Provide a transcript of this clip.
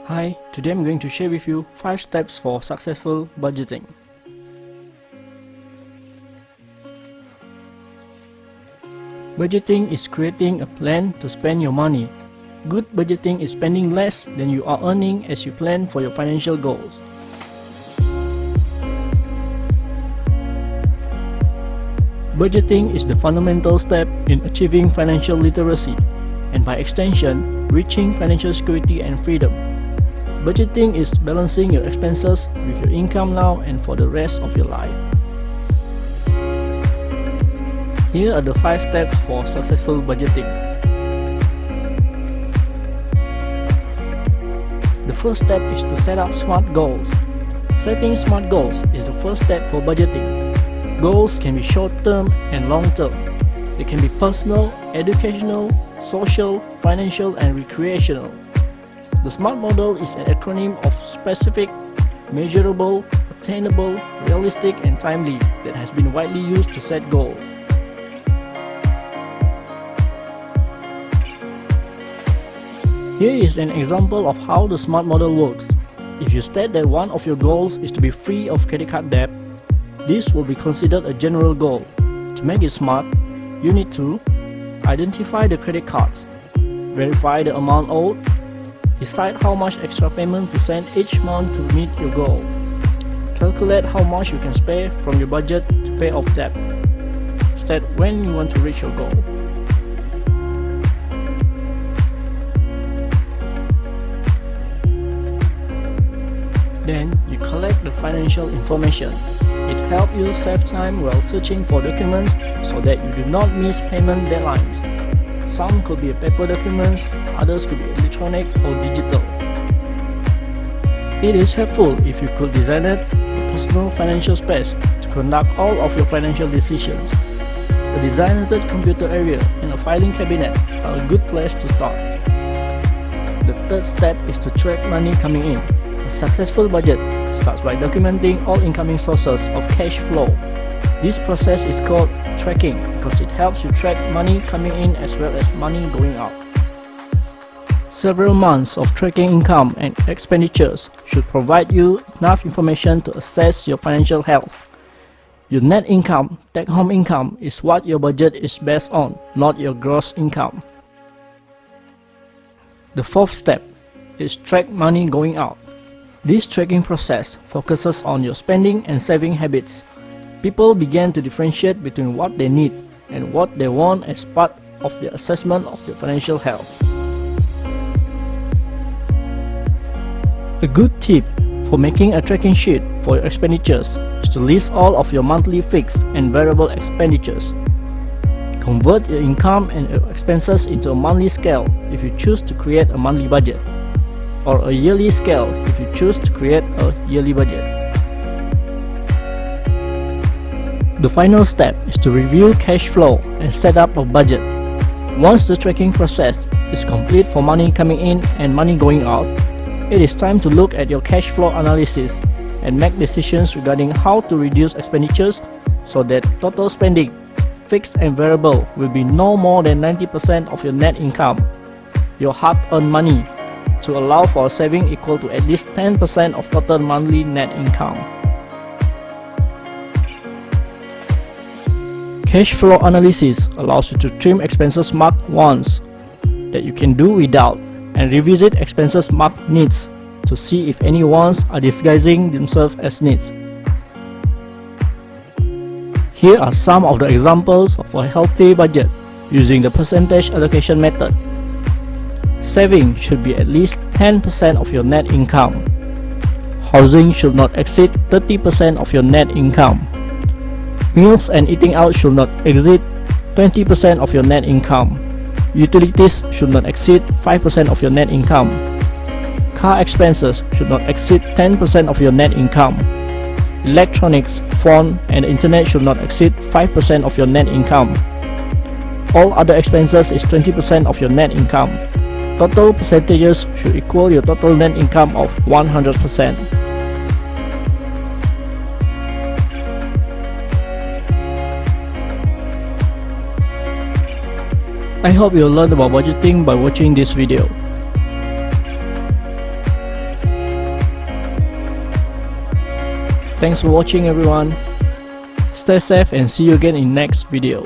Hi, today I'm going to share with you 5 steps for successful budgeting. Budgeting is creating a plan to spend your money. Good budgeting is spending less than you are earning as you plan for your financial goals. Budgeting is the fundamental step in achieving financial literacy and by extension, reaching financial security and freedom. Budgeting is balancing your expenses with your income now and for the rest of your life. Here are the 5 steps for successful budgeting. The first step is to set up SMART goals. Setting SMART goals is the first step for budgeting. Goals can be short-term and long-term. They can be personal, educational, social, financial, and recreational. The SMART model is an acronym of specific, measurable, attainable, realistic, and timely that has been widely used to set goals. Here is an example of how the SMART model works. If you state that one of your goals is to be free of credit card debt, this will be considered a general goal. To make it SMART, you need to identify the credit cards, verify the amount owed, decide how much extra payment to send each month to meet your goal, calculate how much you can spare from your budget to pay off debt, state when you want to reach your goal. Then you collect the financial information. It helps you save time while searching for documents so that you do not miss payment deadlines. Some could be paper documents, others could be electronic or digital. It is helpful if you could design a personal financial space to conduct all of your financial decisions. A designated computer area and a filing cabinet are a good place to start. The third step is to track money coming in. A successful budget starts by documenting all incoming sources of cash flow. This process is called tracking because it helps you track money coming in as well as money going out. Several months of tracking income and expenditures should provide you enough information to assess your financial health. Your net income, take-home income, is what your budget is based on, not your gross income. The fourth step is track money going out. This tracking process focuses on your spending and saving habits. People began to differentiate between what they need and what they want as part of the assessment of your financial health. A good tip for making a tracking sheet for your expenditures is to list all of your monthly fixed and variable expenditures. Convert your income and your expenses into a monthly scale if you choose to create a monthly budget, or a yearly scale if you choose to create a yearly budget. The final step is to review cash flow and set up a budget. Once the tracking process is complete for money coming in and money going out, it is time to look at your cash flow analysis and make decisions regarding how to reduce expenditures so that total spending, fixed and variable, will be no more than 90% of your net income, your hard-earned money, to allow for a saving equal to at least 10% of total monthly net income. Cash flow analysis allows you to trim expenses marked wants that you can do without and revisit expenses marked needs to see if any wants are disguising themselves as needs. Here are some of the examples of a healthy budget using the percentage allocation method. Saving should be at least 10% of your net income. Housing should not exceed 30% of your net income. Meals and eating out should not exceed 20% of your net income. Utilities should not exceed 5% of your net income. Car expenses should not exceed 10% of your net income. Electronics, phone, and internet should not exceed 5% of your net income. All other expenses is 20% of your net income. Total percentages should equal your total net income of 100%. I hope you learned about budgeting by watching this video. Thanks for watching everyone. Stay safe and see you again in next video.